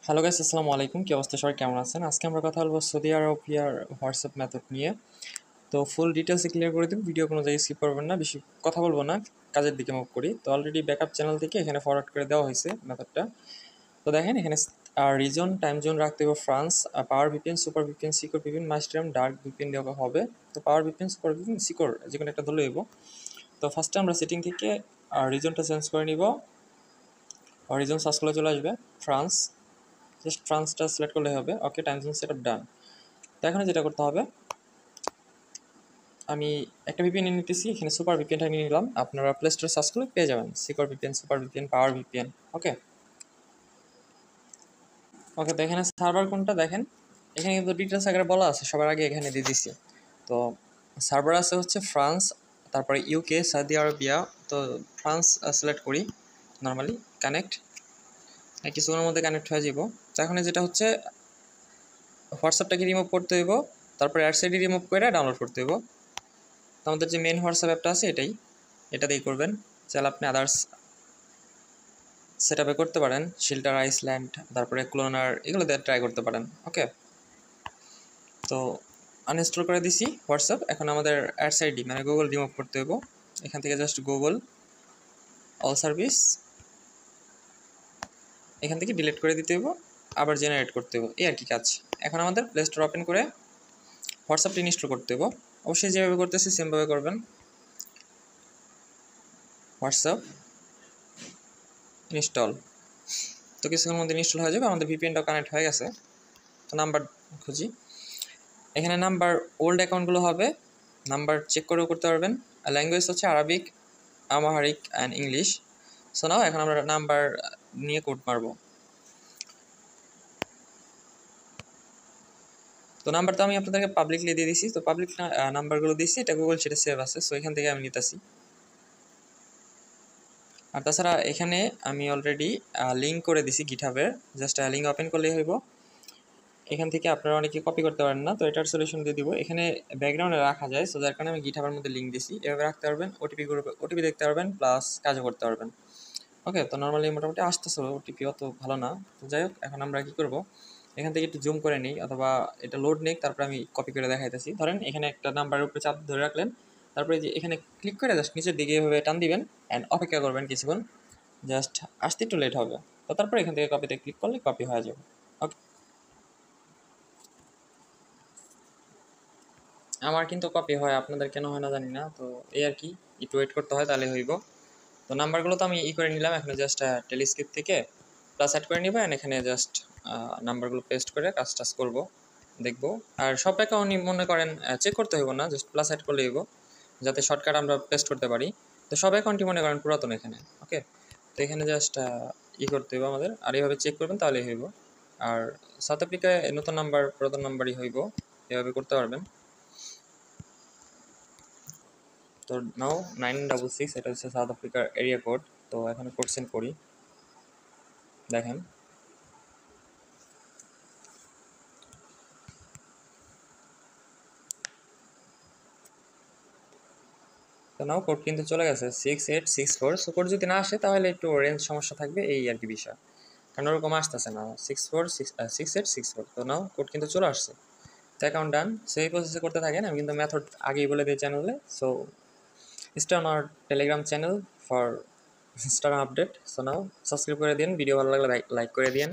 Hello guys, আসসালামু আলাইকুম। কি অবস্থা, সবাই কেমন আছেন? আজকে আমরা কথা বলবো সৌদি আরবিয়ার হোয়াটসঅ্যাপ মেথড নিয়ে। তো ফুল ডিটেলসে ক্লিয়ার করে দিব, ভিডিও কোনো জায়গায় স্কিপ করবেন না, বেশি কথা বলবো না, কাজের দিকে মুভ করি। তো অলরেডি ব্যাকআপ চ্যানেল থেকে এখানে ফরওয়ার্ড করে দেওয়া হয়েছে মেথডটা। তো দেখেন এখানে রিজন টাইম জোন রাখতে হবে France, power VPN, super VPN, secure VPN, মাস্টারম, ডার্ক ভিপিএন দেওয়া হবে। তো power VPN, super VPN, secure যে কোনো একটা ধরে নেব। তো ফার্স্টে আমরা সেটিং থেকে রিজনটা চেঞ্জ করে নিব। রিজন সার্চ করে চলে আসবে ফ্রান্স, জাস্ট ফ্রান্সটা সিলেক্ট করলে হবে। ওকে, টাইম জোন সেট আপ ডান। তো এখন যেটা করতে হবে, আমি একটা ভিপিএন নিয়ে নিতেছি, এখানে সুপার ভিপিএনটা নিয়ে নিলাম। আপনারা প্লে স্টোরে সার্চ করলে পেয়ে যাবেন সিকিউর ভিপিএন, সুপার ভিপিএন, পাওয়ার ভিপিএন। ওকে ওকে, তো এখানে সার্ভার কোনটা দেখেন, এখানে কিন্তু ডিটেলস আগে বলা আছে, সবার আগে এখানে দিয়ে দিছি। তো সার্ভার আছে হচ্ছে ফ্রান্স, তারপরে ইউকে, সৌদি আরবিয়া। তো ফ্রান্স সিলেক্ট করি, নর্মালি কানেক্ট, কিছুক্ষণের মধ্যে কানেক্ট হয়ে যাব। তো এখন যেটা হচ্ছে হোয়াটসঅ্যাপটাকে রিমুভ করতে হইব, তারপরে অ্যাডসাইডি রিমুভ করে ডাউনলোড করতে হইব। তো আমাদের যে মেন হোয়াটসঅ্যাপ অ্যাপটা আছে এটা দিয়েই করবেন। চাইলে আপনি আদার্স সেট আপে করতে পারেন, শিল্টার আইসল্যান্ড, তারপরে ক্লোনার, এগুলো দিয়ে ট্রাই করতে পারেন। ওকে, তো আনইনস্টল করে দিছি হোয়াটসঅ্যাপ। এখন আমাদের অ্যাডস আইডি মানে গুগল রিমুভ করতে হইব। এখান থেকে জাস্ট গুগল অল সার্ভিস, এখান থেকে ডিলিট করে দিতে হইব, আবার জেনারেট করতে হইব, এই আর কি কাজ। এখন আমাদের প্লে স্টোর ওপেন করে হোয়াটসঅ্যাপটি ইনস্টল করতে হইব। অবশ্যই যেভাবে করতেছি সেমভাবে করবেন। হোয়াটসঅ্যাপ ইনস্টল, তো কিছুক্ষণের মধ্যে ইনস্টল হয়ে যাবে। আমাদের ভিপিএনটাও কানেক্ট হয়ে গেছে। তো নাম্বার খুঁজি, এখানে নাম্বার ওল্ড অ্যাকাউন্টগুলো হবে, নাম্বার চেক করেও করতে পারবেন। ল্যাঙ্গুয়েজ হচ্ছে Arabic, Amharic and English. So now এখন আমরা নাম্বার নিয়ে কোড মারবো। তো নাম্বার তো আমি আপনাদেরকে পাবলিকলি দিয়ে দিছি, তো পাবলিক নাম্বারগুলো দিচ্ছি, এটা গুগল সেটা সেভ আছে, সো এখান থেকে আমি নিতেছি। আর তাছাড়া এখানে আমি অলরেডি লিঙ্ক করে দিছি গিটহাবের, জাস্ট লিঙ্ক ওপেন করলেই হইব। এখান থেকে আপনারা অনেকে কপি করতে পারেন না, তো এটার সলিউশন দিয়ে দিব। এখানে ব্যাকগ্রাউন্ডে রাখা যায়, সো যার কারণে আমি গিটহাবের মধ্যে লিঙ্ক দিছি, এভাবে রাখতে পারবেন। ওটিপি গ্রুপে ওটিপি দেখতে পারবেন, প্লাস কাজও করতে পারবেন। ওকে, তো নর্মালি মোটামুটি আসতেছিল, ওটিপি অত ভালো না। তো যাই হোক, এখন আমরা কি করব, এখান থেকে একটু জুম করে নিই, অথবা এটা লোড নেই, তারপরে আমি কপি করে দেখাইতেছি। ধরেন এখানে একটা নাম্বারের উপরে চাপ ধরে রাখলেন, তারপরে যে এখানে ক্লিক করে জাস্ট নিচের দিকে এভাবে টান দিবেন অ্যান্ড অপেক্ষা করবেন কিছুক্ষণ, জাস্ট আসতে একটু লেট হবে। তো তারপরে এখান থেকে কপিতে ক্লিক করলে কপি হয়ে যাবে। ওকে, আমার কিন্তু কপি হয়, আপনাদের কেন হয় না জানি না। তো এই আর কি, একটু ওয়েট করতে হয়, তাহলে হইব। তো নাম্বারগুলো তো আমি করে নিলাম, এখানে জাস্ট টেলিস্ক্রিপ্ট থেকে প্লাস অ্যাড করে নিব, অ্যান্ড এখানে জাস্ট নাম্বারগুলো পেস্ট করে কাজ টাজ করবো, দেখবো। আর সব অ্যাকাউন্ট মনে করেন চেক করতে হইব না, জাস্ট প্লাস অ্যাড করলে হইব, যাতে শর্টকাট আমরা পেস্ট করতে পারি। তো সব অ্যাকাউন্টই মনে করেন পুরাতন এখানে। ওকে, তো এখানে জাস্ট করতে হইব আমাদের, আর এইভাবে চেক করবেন তাহলেই হইব। আর সাউথ আফ্রিকায় নতুন নাম্বার পুরাতন নাম্বারই হইব, এভাবে করতে পারবেন। তো নাও 966, এটা হচ্ছে সাউথ আফ্রিকার এরিয়া কোড। তো এখানে কোড সেন্ড করি, দেখেন। তো নাও কোড কিন্তু চলে গেছে 6864। সো কোড যদি না আসে তাহলে একটু রেঞ্জ সমস্যা থাকবে, এই আর কি বিষয়, কারণ ওরকম আসতেছে না 6864। তো নাও কোড কিন্তু চলে আসছে। তো অ্যাকাউন্ট ডান, সেই প্রসেসে করতে থাকেন। আমি কিন্তু মেথড আগেই বলে দিই চ্যানেলে। সো স্টার আমার Telegram channel for star update. So now subscribe করে দিন, ভিডিও ভালো লাগলে লাইক করে দিন।